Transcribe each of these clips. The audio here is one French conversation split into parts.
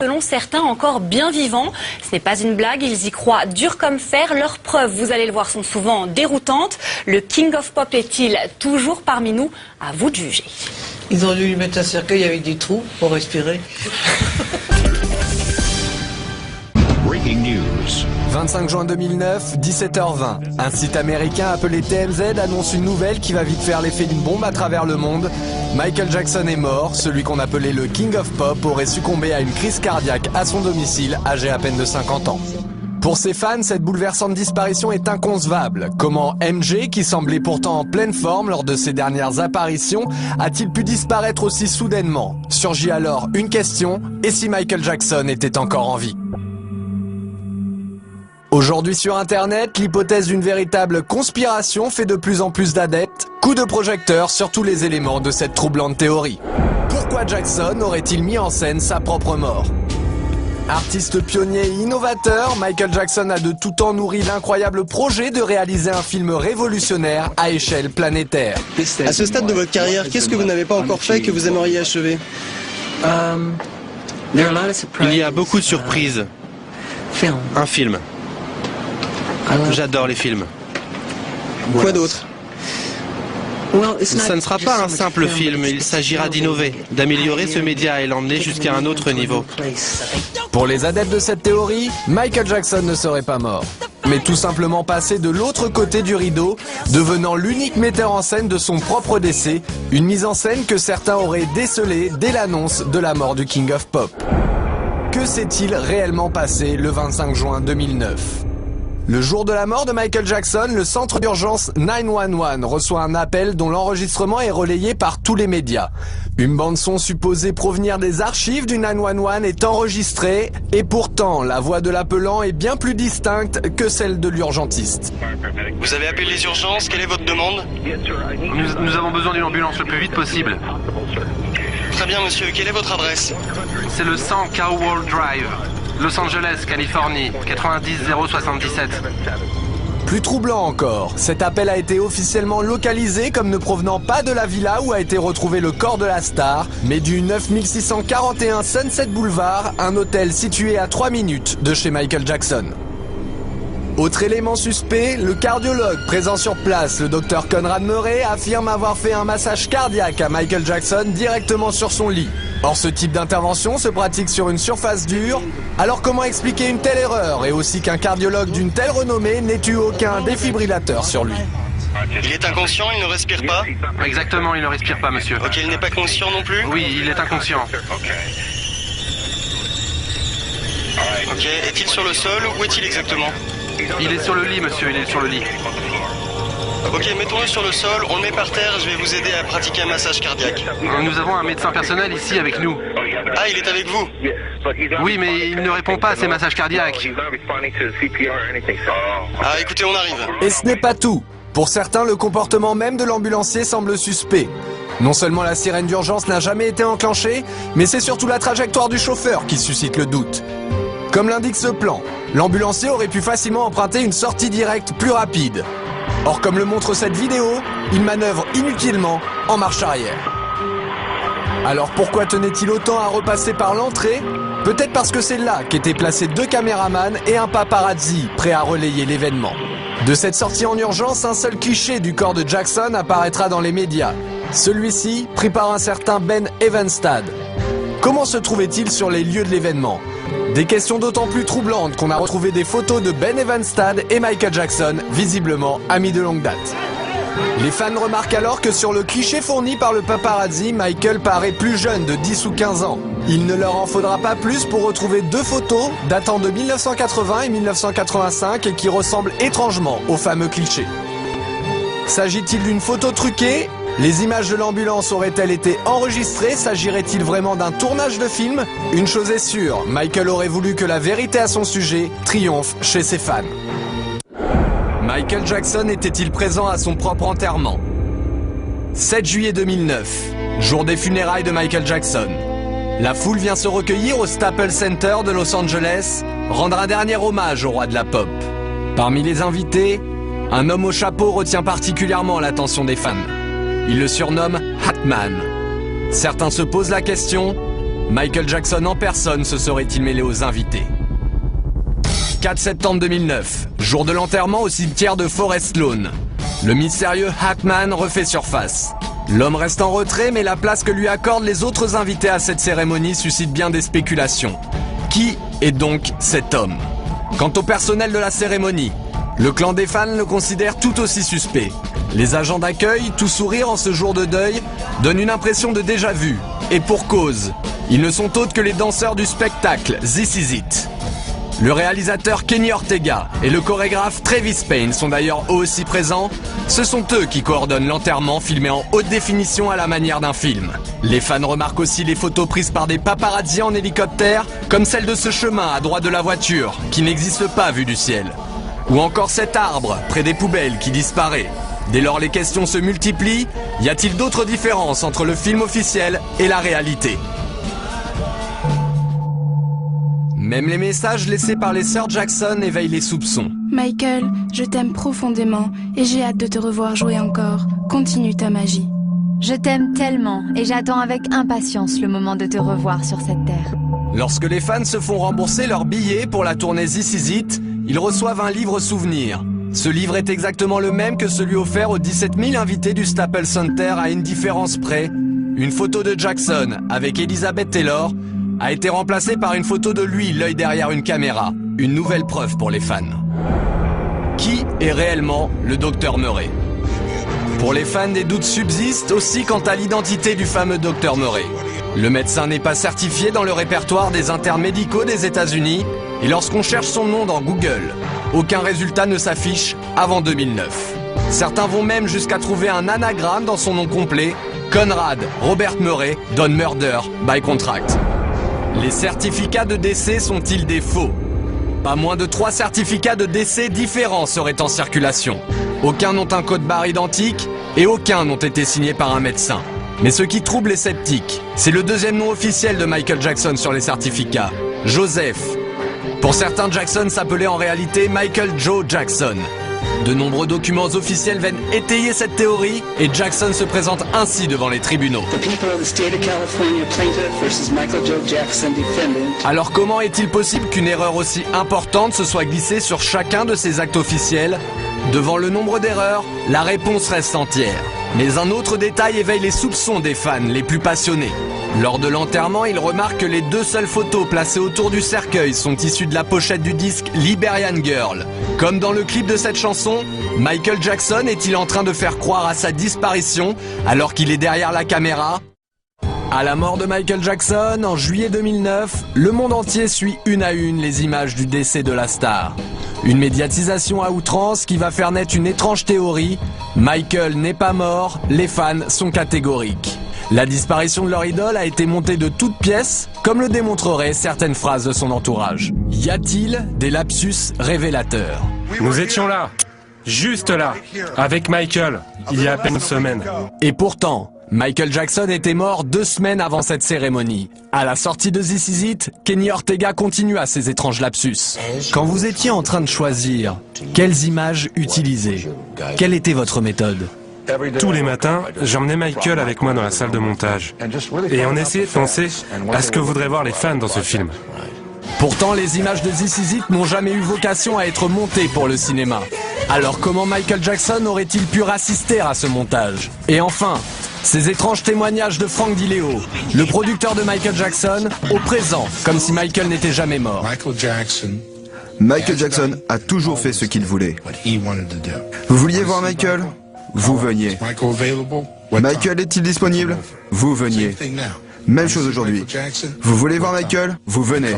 selon certains encore bien vivants. Ce n'est pas une blague, ils y croient dur comme fer. Leurs preuves, vous allez le voir, sont souvent déroutantes. Le King of Pop est-il toujours parmi nous? À vous de juger. Ils ont dû lui mettre un cercueil avec des trous pour respirer. Breaking news. 25 juin 2009, 17h20. Un site américain appelé TMZ annonce une nouvelle qui va vite faire l'effet d'une bombe à travers le monde. Michael Jackson est mort. Celui qu'on appelait le King of Pop aurait succombé à une crise cardiaque à son domicile, âgé à peine de 50 ans. Pour ses fans, cette bouleversante disparition est inconcevable. Comment MJ, qui semblait pourtant en pleine forme lors de ses dernières apparitions, a-t-il pu disparaître aussi soudainement? Surgit alors une question, et si Michael Jackson était encore en vie? Aujourd'hui sur Internet, l'hypothèse d'une véritable conspiration fait de plus en plus d'adeptes. Coup de projecteur sur tous les éléments de cette troublante théorie. Pourquoi Jackson aurait-il mis en scène sa propre mort? Artiste pionnier et innovateur, Michael Jackson a de tout temps nourri l'incroyable projet de réaliser un film révolutionnaire à échelle planétaire. À ce stade de votre carrière, qu'est-ce que vous n'avez pas encore fait et que vous aimeriez achever? Il y a beaucoup de surprises. Un film. J'adore les films. Quoi d'autre? Ça ne sera pas un simple film, il s'agira d'innover, d'améliorer ce média et l'emmener jusqu'à un autre niveau. Pour les adeptes de cette théorie, Michael Jackson ne serait pas mort, mais tout simplement passé de l'autre côté du rideau, devenant l'unique metteur en scène de son propre décès, une mise en scène que certains auraient décelée dès l'annonce de la mort du King of Pop. Que s'est-il réellement passé le 25 juin 2009 ? Le jour de la mort de Michael Jackson, le centre d'urgence 911 reçoit un appel dont l'enregistrement est relayé par tous les médias. Une bande-son supposée provenir des archives du 911 est enregistrée et pourtant la voix de l'appelant est bien plus distincte que celle de l'urgentiste. Vous avez appelé les urgences, quelle est votre demande? Nous avons besoin d'une ambulance le plus vite possible. Très bien monsieur, quelle est votre adresse? C'est le 100 Cowell Drive, Los Angeles, Californie, 90077. Plus troublant encore, cet appel a été officiellement localisé comme ne provenant pas de la villa où a été retrouvé le corps de la star, mais du 9641 Sunset Boulevard, un hôtel situé à 3 minutes de chez Michael Jackson. Autre élément suspect, le cardiologue présent sur place, le docteur Conrad Murray, affirme avoir fait un massage cardiaque à Michael Jackson directement sur son lit. Or, ce type d'intervention se pratique sur une surface dure. Alors comment expliquer une telle erreur et aussi qu'un cardiologue d'une telle renommée n'ait eu aucun défibrillateur sur lui? Il est inconscient, il ne respire pas? Exactement, il ne respire pas, monsieur. Ok, il n'est pas conscient non plus? Oui, il est inconscient. Ok, est-il sur le sol ou où est-il exactement? Il est sur le lit, monsieur, il est sur le lit. Ok, mettons-le sur le sol, on le met par terre, je vais vous aider à pratiquer un massage cardiaque. Nous avons un médecin personnel ici avec nous. Ah, il est avec vous? Oui, mais il ne répond pas à ces massages cardiaques. Ah, écoutez, on arrive. Et ce n'est pas tout. Pour certains, le comportement même de l'ambulancier semble suspect. Non seulement la sirène d'urgence n'a jamais été enclenchée, mais c'est surtout la trajectoire du chauffeur qui suscite le doute. Comme l'indique ce plan, l'ambulancier aurait pu facilement emprunter une sortie directe plus rapide. Or, comme le montre cette vidéo, il manœuvre inutilement en marche arrière. Alors pourquoi tenait-il autant à repasser par l'entrée? Peut-être parce que c'est là qu'étaient placés 2 caméramans et un paparazzi prêts à relayer l'événement. De cette sortie en urgence, un seul cliché du corps de Jackson apparaîtra dans les médias. Celui-ci pris par un certain Ben Evenstad. Comment se trouvait-il sur les lieux de l'événement? Des questions d'autant plus troublantes qu'on a retrouvé des photos de Ben Evenstad et Michael Jackson, visiblement amis de longue date. Les fans remarquent alors que sur le cliché fourni par le paparazzi, Michael paraît plus jeune de 10 ou 15 ans. Il ne leur en faudra pas plus pour retrouver 2 photos datant de 1980 et 1985 et qui ressemblent étrangement au fameux cliché. S'agit-il d'une photo truquée? Les images de l'ambulance auraient-elles été enregistrées? S'agirait-il vraiment d'un tournage de film? Une chose est sûre, Michael aurait voulu que la vérité à son sujet triomphe chez ses fans. Michael Jackson était-il présent à son propre enterrement? 7 juillet 2009, jour des funérailles de Michael Jackson. La foule vient se recueillir au Staples Center de Los Angeles, rendre un dernier hommage au roi de la pop. Parmi les invités, un homme au chapeau retient particulièrement l'attention des fans. Il le surnomme Hatman. Certains se posent la question, Michael Jackson en personne se serait-il mêlé aux invités. 4 septembre 2009, jour de l'enterrement au cimetière de Forest Lawn. Le mystérieux Hackman refait surface. L'homme reste en retrait, mais la place que lui accordent les autres invités à cette cérémonie suscite bien des spéculations. Qui est donc cet homme? Quant au personnel de la cérémonie, le clan des fans le considère tout aussi suspect. Les agents d'accueil, tout sourire en ce jour de deuil, donnent une impression de déjà-vu. Et pour cause, ils ne sont autres que les danseurs du spectacle This Is It. Le réalisateur Kenny Ortega et le chorégraphe Travis Payne sont d'ailleurs eux aussi présents. Ce sont eux qui coordonnent l'enterrement filmé en haute définition à la manière d'un film. Les fans remarquent aussi les photos prises par des paparazzis en hélicoptère, comme celle de ce chemin à droite de la voiture, qui n'existe pas vu du ciel. Ou encore cet arbre près des poubelles qui disparaît. Dès lors les questions se multiplient, y a-t-il d'autres différences entre le film officiel et la réalité? Même les messages laissés par les sœurs Jackson éveillent les soupçons. Michael, je t'aime profondément et j'ai hâte de te revoir jouer encore. Continue ta magie. Je t'aime tellement et j'attends avec impatience le moment de te revoir sur cette terre. Lorsque les fans se font rembourser leurs billets pour la tournée This Is It, ils reçoivent un livre souvenir. Ce livre est exactement le même que celui offert aux 17 000 invités du Staples Center à une différence près. Une photo de Jackson avec Elizabeth Taylor a été remplacée par une photo de lui, l'œil derrière une caméra. Une nouvelle preuve pour les fans. Qui est réellement le Dr Murray? Pour les fans, des doutes subsistent aussi quant à l'identité du fameux Dr Murray. Le médecin n'est pas certifié dans le répertoire des internes médicaux des États-Unis et lorsqu'on cherche son nom dans Google, aucun résultat ne s'affiche avant 2009. Certains vont même jusqu'à trouver un anagramme dans son nom complet, Conrad Robert Murray, Done Murder by Contract. Les certificats de décès sont-ils des faux? Pas moins de 3 certificats de décès différents seraient en circulation. Aucun n'ont un code barre identique et aucun n'ont été signés par un médecin. Mais ce qui trouble les sceptiques, c'est le deuxième nom officiel de Michael Jackson sur les certificats, Joseph. Pour certains, Jackson s'appelait en réalité Michael Joe Jackson. De nombreux documents officiels viennent étayer cette théorie et Jackson se présente ainsi devant les tribunaux. Alors comment est-il possible qu'une erreur aussi importante se soit glissée sur chacun de ces actes officiels? Devant le nombre d'erreurs, la réponse reste entière. Mais un autre détail éveille les soupçons des fans les plus passionnés. Lors de l'enterrement, ils remarquent que les 2 seules photos placées autour du cercueil sont issues de la pochette du disque Liberian Girl. Comme dans le clip de cette chanson, Michael Jackson est-il en train de faire croire à sa disparition alors qu'il est derrière la caméra? À la mort de Michael Jackson, en juillet 2009, le monde entier suit une à une les images du décès de la star. Une médiatisation à outrance qui va faire naître une étrange théorie. Michael n'est pas mort, les fans sont catégoriques. La disparition de leur idole a été montée de toutes pièces, comme le démontreraient certaines phrases de son entourage. Y a-t-il des lapsus révélateurs? Nous étions là, juste là, avec Michael, il y a à peine une semaine. Et pourtant, Michael Jackson était mort 2 semaines avant cette cérémonie. À la sortie de This Is It, Kenny Ortega continua ses étranges lapsus. Quand vous étiez en train de choisir, quelles images utiliser? Quelle était votre méthode? Tous les matins, j'emmenais Michael avec moi dans la salle de montage. Et on essayait de penser à ce que voudraient voir les fans dans ce film. Pourtant, les images de This Is It n'ont jamais eu vocation à être montées pour le cinéma. Alors comment Michael Jackson aurait-il pu assister à ce montage? Et enfin, ces étranges témoignages de Frank DiLeo, le producteur de Michael Jackson, au présent, comme si Michael n'était jamais mort. Michael Jackson a toujours fait ce qu'il voulait. Vous vouliez voir Michael? Vous veniez. Michael est-il disponible? Vous veniez. Même chose aujourd'hui. Vous voulez voir Michael? Vous venez.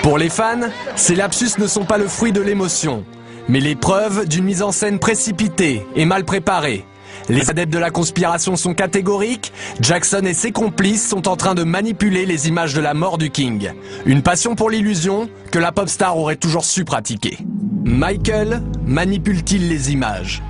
Pour les fans, ces lapsus ne sont pas le fruit de l'émotion, mais les preuves d'une mise en scène précipitée et mal préparée. Les adeptes de la conspiration sont catégoriques, Jackson et ses complices sont en train de manipuler les images de la mort du King. Une passion pour l'illusion que la pop star aurait toujours su pratiquer. Michael manipule-t-il les images?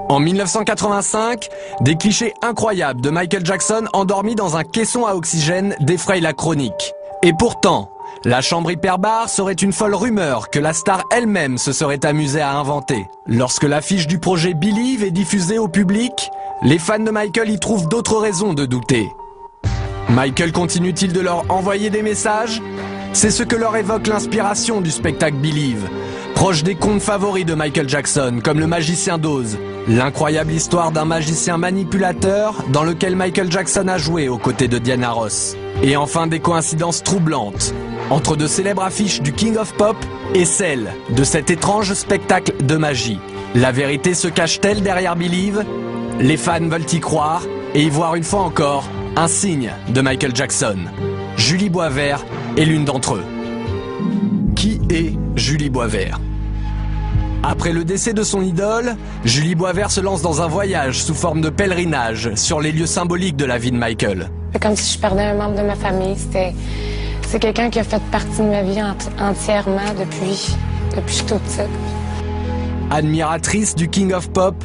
En 1985, des clichés incroyables de Michael Jackson endormi dans un caisson à oxygène défrayent la chronique. Et pourtant, la chambre hyperbare serait une folle rumeur que la star elle-même se serait amusée à inventer. Lorsque l'affiche du projet Believe est diffusée au public, les fans de Michael y trouvent d'autres raisons de douter. Michael continue-t-il de leur envoyer des messages? C'est ce que leur évoque l'inspiration du spectacle Believe, proche des contes favoris de Michael Jackson, comme Le Magicien d'Oz, l'incroyable histoire d'un magicien manipulateur dans lequel Michael Jackson a joué aux côtés de Diana Ross. Et enfin des coïncidences troublantes entre de célèbres affiches du King of Pop et celles de cet étrange spectacle de magie. La vérité se cache-t-elle derrière Believe? Les fans veulent y croire et y voir une fois encore un signe de Michael Jackson. Julie Boisvert est l'une d'entre eux. Qui est Julie Boisvert? Après le décès de son idole, Julie Boisvert se lance dans un voyage sous forme de pèlerinage sur les lieux symboliques de la vie de Michael. C'est comme si je perdais un membre de ma famille. C'est quelqu'un qui a fait partie de ma vie entièrement depuis que je suis toute petite. Admiratrice du King of Pop,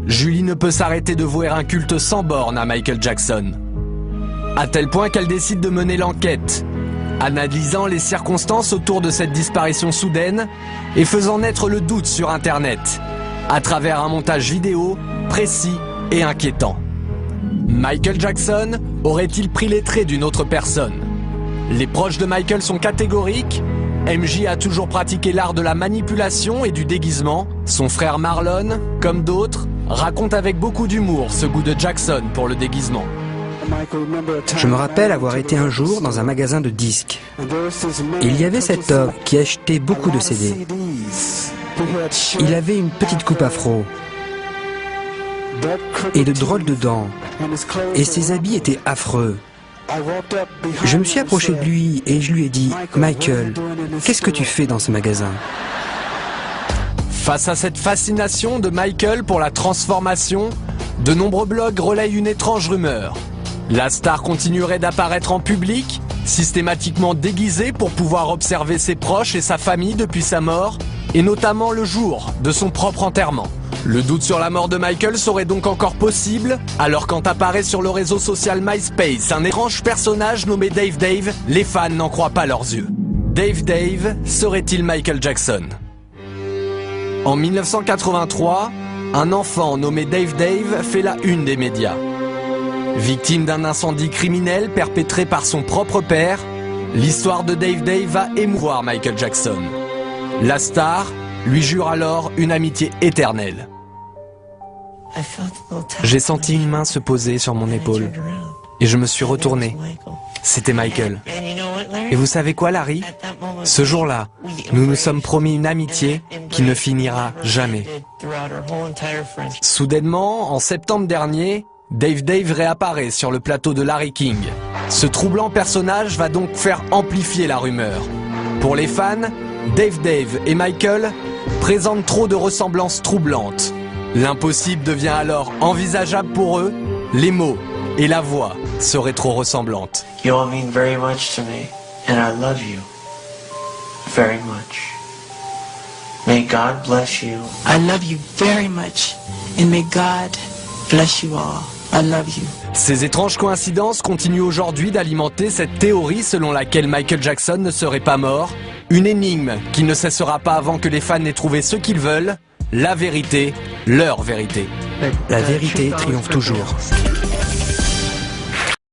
Julie ne peut s'arrêter de vouer un culte sans borne à Michael Jackson. À tel point qu'elle décide de mener l'enquête, analysant les circonstances autour de cette disparition soudaine et faisant naître le doute sur Internet, à travers un montage vidéo précis et inquiétant. Michael Jackson aurait-il pris les traits d'une autre personne? Les proches de Michael sont catégoriques. MJ a toujours pratiqué l'art de la manipulation et du déguisement. Son frère Marlon, comme d'autres, raconte avec beaucoup d'humour ce goût de Jackson pour le déguisement. Je me rappelle avoir été un jour dans un magasin de disques. Il y avait cet homme qui achetait beaucoup de CD. Il avait une petite coupe afro et de drôles de dents. Et ses habits étaient affreux. Je me suis approché de lui et je lui ai dit « Michael, qu'est-ce que tu fais dans ce magasin ?» Face à cette fascination de Michael pour la transformation, de nombreux blogs relayent une étrange rumeur. La star continuerait d'apparaître en public, systématiquement déguisée pour pouvoir observer ses proches et sa famille depuis sa mort, et notamment le jour de son propre enterrement. Le doute sur la mort de Michael serait donc encore possible, alors quand apparaît sur le réseau social MySpace un étrange personnage nommé Dave Dave, les fans n'en croient pas leurs yeux. Dave Dave serait-il Michael Jackson? En 1983, un enfant nommé Dave Dave fait la une des médias. Victime d'un incendie criminel perpétré par son propre père, l'histoire de Dave Dave va émouvoir Michael Jackson. La star lui jure alors une amitié éternelle. J'ai senti une main se poser sur mon épaule et je me suis retourné. C'était Michael. Et vous savez quoi, Larry? Ce jour-là, nous nous sommes promis une amitié qui ne finira jamais. Soudainement, en septembre dernier, Dave Dave réapparaît sur le plateau de Larry King. Ce troublant personnage va donc faire amplifier la rumeur. Pour les fans, Dave Dave et Michael présentent trop de ressemblances troublantes. L'impossible devient alors envisageable pour eux, les mots et la voix seraient trop ressemblantes. You all mean very much to me, and I love you very much. May God bless you. I love you very much, and may God bless you all. I love you. Ces étranges coïncidences continuent aujourd'hui d'alimenter cette théorie selon laquelle Michael Jackson ne serait pas mort. Une énigme qui ne cessera pas avant que les fans aient trouvé ce qu'ils veulent, la vérité, leur vérité. La vérité triomphe toujours.